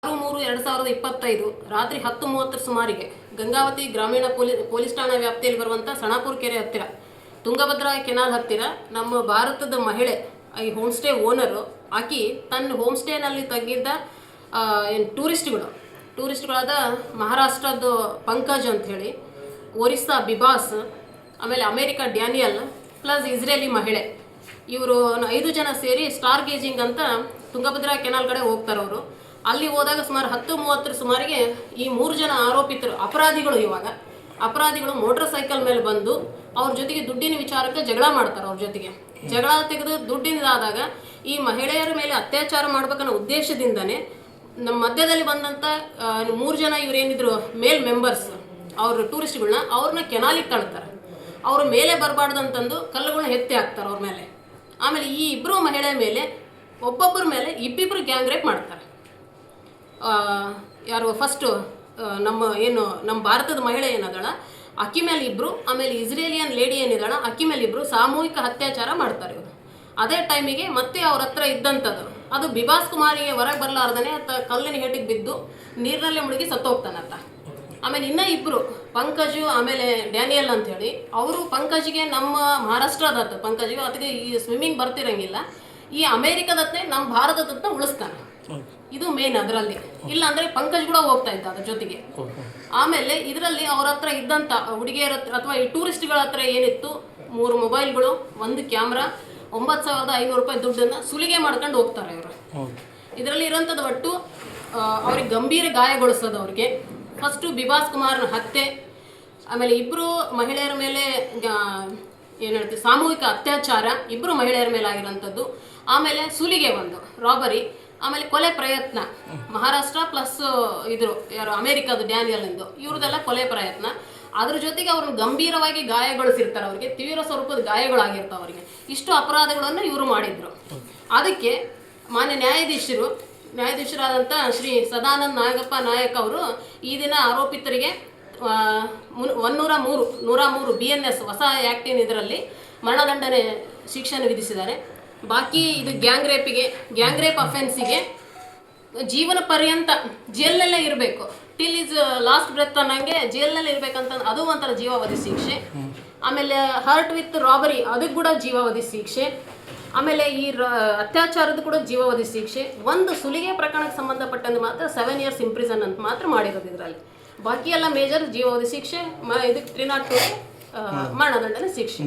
6/3/2025 ರಾತ್ರಿ 10:30 ಸುಮಾರಿಗೆ ಗಂಗಾವತಿ ಗ್ರಾಮೀಣ ಪೊಲೀಸ್ ಠಾಣಾ ವ್ಯಾಪ್ತಿಯಲ್ಲಿ ಬರುವಂಥ ಸಣಾಪುರ ಕೆರೆ ಹತ್ತಿರ ತುಂಗಭದ್ರಾ ಕೆನಾಲ್ ಹತ್ತಿರ ನಮ್ಮ ಭಾರತದ ಮಹಿಳೆ ಈ ಹೋಮ್ ಸ್ಟೇ ಓನರು ಆಕಿ ತನ್ನ ಹೋಮ್ ಸ್ಟೇನಲ್ಲಿ ತಂಗಿದ್ದ ಟೂರಿಸ್ಟ್ಗಳಾದ ಮಹಾರಾಷ್ಟ್ರದ ಪಂಕಜ್ ಅಂಥೇಳಿ, ಒರಿಸ್ಸಾ ಬಿಬಾಸ್, ಆಮೇಲೆ ಅಮೇರಿಕಾ ಡ್ಯಾನಿಯಲ್ ಪ್ಲಸ್ ಇಸ್ರೇಲಿ ಮಹಿಳೆ, ಇವರು 5 ಜನ ಸೇರಿ ಸ್ಟಾರ್ ಗೇಜಿಂಗ್ ಅಂತ ತುಂಗಭದ್ರಾ ಕೆನಾಲ್ ಕಡೆ ಹೋಗ್ತಾರೆ. ಅವರು ಅಲ್ಲಿ ಹೋದಾಗ ಸುಮಾರು 10:30 ಸುಮಾರಿಗೆ ಈ 3 ಜನ ಅಪರಾಧಿಗಳು ಮೋಟರ್ ಸೈಕಲ್ ಮೇಲೆ ಬಂದು ಅವ್ರ ಜೊತೆಗೆ ದುಡ್ಡಿನ ವಿಚಾರಕ್ಕೆ ಜಗಳ ಮಾಡ್ತಾರೆ. ಅವ್ರ ಜೊತೆಗೆ ಜಗಳ ತೆಗೆದು ದುಡ್ಡಿನದಾದಾಗ ಈ ಮಹಿಳೆಯರ ಮೇಲೆ ಅತ್ಯಾಚಾರ ಮಾಡ್ಬೇಕನ್ನೋ ಉದ್ದೇಶದಿಂದನೇ ನಮ್ಮ ಮಧ್ಯದಲ್ಲಿ ಬಂದಂಥ 3 ಜನ ಇವರೇನಿದ್ರು ಮೇಲ್ ಮೆಂಬರ್ಸ್ ಅವ್ರ ಟೂರಿಸ್ಟ್ಗಳನ್ನ ಅವ್ರನ್ನ ಕೆನಾಲಿಗೆ ತಳ್ತಾರೆ. ಅವ್ರ ಮೇಲೆ ಬರಬಾರ್ದು ಅಂತಂದು ಕಲ್ಲುಗಳನ್ನ ಎತ್ತಿ ಹಾಕ್ತಾರೆ ಅವ್ರ ಮೇಲೆ. ಆಮೇಲೆ ಈ ಇಬ್ಬರು ಮಹಿಳೆಯ ಮೇಲೆ ಒಬ್ಬೊಬ್ಬರ ಮೇಲೆ ಇಬ್ಬಿಬ್ಬರು ಗ್ಯಾಂಗ್ ರೇಪ್ ಮಾಡ್ತಾರೆ. ಯಾರು ಫಸ್ಟು ನಮ್ಮ ಭಾರತದ ಮಹಿಳೆ ಏನದಳ ಅಕ್ಕಿ ಮೇಲೆ ಇಬ್ಬರು, ಆಮೇಲೆ ಇಸ್ರೇಲಿಯನ್ ಲೇಡಿ ಏನಿದಳ ಅಕ್ಕಿ ಮೇಲೆ ಇಬ್ಬರು ಸಾಮೂಹಿಕ ಅತ್ಯಾಚಾರ ಮಾಡ್ತಾರೆ ಇವರು. ಅದೇ ಟೈಮಿಗೆ ಮತ್ತೆ ಅವ್ರ ಹತ್ರ ಇದ್ದಂಥದ್ದು ಅದು ಬಿಬಾಸ್ ಕುಮಾರಿಗೆ ಹೊರಗೆ ಬರಲಾರ್ದೇ ಕಲ್ಲಿನ ಹೇಟಿಗೆ ಬಿದ್ದು ನೀರಿನಲ್ಲೇ ಮುಳುಗಿ ಸತ್ತೋಗ್ತಾನಂತ. ಆಮೇಲೆ ಇನ್ನೂ ಇಬ್ಬರು ಪಂಕಜು ಆಮೇಲೆ ಡ್ಯಾನಿಯಲ್ ಅಂಥೇಳಿ, ಅವರು ಪಂಕಜ್ಗೆ ನಮ್ಮ ಮಹಾರಾಷ್ಟ್ರದತ್ತ ಪಂಕಜ್ಗೆ ಅದಕ್ಕೆ ಈ ಸ್ವಿಮ್ಮಿಂಗ್ ಬರ್ತಿರಂಗಿಲ್ಲ, ಈ ಅಮೇರಿಕದತ್ತೆ ನಮ್ಮ ಭಾರತದತ್ತ ಉಳಿಸ್ತಾನೆ. ಇದು ಮೇನ್ ಅದರಲ್ಲಿ. ಇಲ್ಲ ಅಂದರೆ ಪಂಕಜ್ ಕೂಡ ಹೋಗ್ತಾ ಇದ್ದ ಅದ್ರ ಜೊತೆಗೆ. ಆಮೇಲೆ ಇದರಲ್ಲಿ ಅವ್ರ ಹತ್ರ ಇದ್ದಂಥ ಹುಡುಗಿಯರ ಹತ್ರ ಅಥವಾ ಈ ಟೂರಿಸ್ಟ್ಗಳ ಹತ್ರ ಏನಿತ್ತು 3 ಮೊಬೈಲ್ಗಳು, 1 ಕ್ಯಾಮ್ರಾ, 9,500 ರೂಪಾಯಿ ದುಡ್ಡನ್ನು ಸುಲಿಗೆ ಮಾಡ್ಕೊಂಡು ಹೋಗ್ತಾರೆ ಇವರು. ಇದರಲ್ಲಿ ಇರೋಂಥದ್ದು ಒಟ್ಟು ಅವ್ರಿಗೆ ಗಂಭೀರ ಗಾಯಗೊಳಿಸೋದು ಅವ್ರಿಗೆ. ಫಸ್ಟು ಬಿಬಾಸ್ ಕುಮಾರ್ನ ಹತ್ಯೆ, ಆಮೇಲೆ ಇಬ್ಬರು ಮಹಿಳೆಯರ ಮೇಲೆ ಏನು ಹೇಳ್ತೀವಿ ಸಾಮೂಹಿಕ ಅತ್ಯಾಚಾರ, ಇಬ್ಬರು ಮಹಿಳೆಯರ ಮೇಲೆ ಆಗಿರೋಂಥದ್ದು, ಆಮೇಲೆ ಸುಲಿಗೆ ಒಂದು ರಾಬರಿ, ಆಮೇಲೆ ಕೊಲೆ ಪ್ರಯತ್ನ ಮಹಾರಾಷ್ಟ್ರ ಪ್ಲಸ್ ಯಾರು ಅಮೇರಿಕಾದ ಡ್ಯಾನಿಯಲ್ ಎಂದು ಇವ್ರದೆಲ್ಲ ಕೊಲೆ ಪ್ರಯತ್ನ. ಅದ್ರ ಜೊತೆಗೆ ಅವ್ರನ್ನ ಗಂಭೀರವಾಗಿ ಗಾಯಗೊಳಿಸಿರ್ತಾರೆ. ಅವ್ರಿಗೆ ತೀವ್ರ ಸ್ವರೂಪದ ಗಾಯಗಳಾಗಿರ್ತಾವೆ ಅವರಿಗೆ. ಇಷ್ಟು ಅಪರಾಧಗಳನ್ನು ಇವರು ಮಾಡಿದ್ರು. ಅದಕ್ಕೆ ಮಾನ್ಯ ನ್ಯಾಯಾಧೀಶರಾದಂಥ ಶ್ರೀ ಸದಾನಂದ ನಾಗಪ್ಪ ನಾಯಕ್ ಅವರು ಈ ದಿನ ಆರೋಪಿತರಿಗೆ 103 BNS ಹೊಸ ಆ್ಯಕ್ಟಿನ ಇದರಲ್ಲಿ ಮರಣದಂಡನೆ ಶಿಕ್ಷೆಯನ್ನು ವಿಧಿಸಿದ್ದಾರೆ. ಬಾಕಿ ಇದು ಗ್ಯಾಂಗ್ ರೇಪ್ ಅಫೆನ್ಸಿಗೆ ಜೀವನ ಪರ್ಯಂತ ಜೈಲ್ನಲ್ಲೇ ಇರಬೇಕು, ಟಿಲ್ ಇಸ್ ಲಾಸ್ಟ್ ಬ್ರೆತ್ ಅನ್ನಂಗೆ ಜೈಲ್ನಲ್ಲೇ ಇರಬೇಕಂತ ಅದು ಒಂಥರ ಜೀವಾವಧಿ ಶಿಕ್ಷೆ. ಆಮೇಲೆ ಹರ್ಟ್ ವಿತ್ ರಾಬರಿ ಅದಕ್ಕೆ ಕೂಡ ಜೀವಾವಧಿ ಶಿಕ್ಷೆ. ಆಮೇಲೆ ಈ ಅತ್ಯಾಚಾರದ ಕೂಡ ಜೀವಾವಧಿ ಶಿಕ್ಷೆ. ಒಂದು ಸುಲಿಗೆ ಪ್ರಕರಣಕ್ಕೆ ಸಂಬಂಧಪಟ್ಟಂತೆ ಮಾತ್ರ 7 years ಇಂಪ್ರಿಸನ್ ಅಂತ ಮಾತ್ರ ಮಾಡಿರೋದು ಇದರಲ್ಲಿ. ಬಾಕಿ ಎಲ್ಲ ಮೇಜರ್ ಜೀವಾವಧಿ ಶಿಕ್ಷೆ, ಇದಕ್ಕೆ 302 ಮರಣದಂಡನೆ ಶಿಕ್ಷೆ.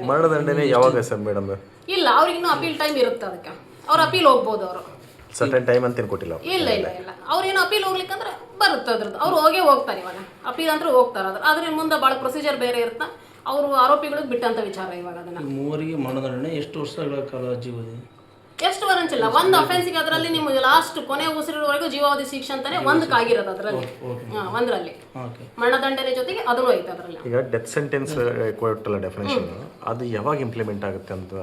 ಮರಣದಂಡನೆ ಯಾವಾಗ ಸರ್ ಮೇಡಮ್? ಇಲ್ಲ, ಅವ್ರಿಗಿನ್ನೂ ಅಪೀಲ್ ಟೈಮ್ ಇರುತ್ತೆ. ಅದಕ್ಕೆ ಅವ್ರು ಅಪೀಲ್ ಹೋಗ್ಬೋದು. ಅವರು ಸರ್ಟನ್ ಟೈಮ್ ಅಂತ ಕೊಟ್ಟಿಲ್ಲ. ಇಲ್ಲ ಅವ್ರೇನು ಅಪೀಲ್ ಹೋಗ್ಲಿಕ್ಕಂದ್ರೆ ಬರುತ್ತೆ ಅದ್ರದ್ದು. ಅವ್ರು ಹೋಗ್ತಾರೆ. ಇವಾಗ ಅಪೀಲ್ ಅಂದ್ರೆ ಹೋಗ್ತಾರೆ. ಅದ್ರ ಮುಂದೆ ಭಾಳ ಪ್ರೊಸೀಜರ್ ಬೇರೆ ಇರುತ್ತೆ. ಅವರು ಆರೋಪಿಗಳಿಗೆ ಬಿಟ್ಟಂತ ವಿಚಾರ. ಇವಾಗ ಅದನ್ನ ಮೂವರಿಗೆ ಮರಣದಂಡನೆ ಎಷ್ಟು ವರ್ಷಗಳ ಕಾಲ ಜೀವಾವಧಿ? ಎಷ್ಟು ವರಂಚಿಲ್ಲ, ಒಂದು ಅಫೆನ್ಸಿಗೆ ಅದರಲ್ಲಿ ನಿಮ್ಗೆ ಲಾಸ್ಟ್ ಕೊನೆ ಉಸಿರಿವರೆಗೂ ಜೀವಾವಧಿ ಶಿಕ್ಷೆ ಅಂತಾನೆ ಒಂದಕ್ಕಾಗಿರೋದು ಅದರಲ್ಲಿ. ಒಂದರಲ್ಲಿ ಮರಣದಂಡನೆ ಜೊತೆಗೆ ಅದನ್ನು ಐತೆ ಅದರಲ್ಲಿ. ಈಗ ಡೆತ್ ಸೆಂಟೆನ್ಸ್ ಕೊಟ್ಟಲ್ಲ ಡೆಫಿನೇಷನ್, ಅದು ಯಾವಾಗ ಇಂಪ್ಲಿಮೆಂಟ್ ಆಗುತ್ತೆ ಅಂತ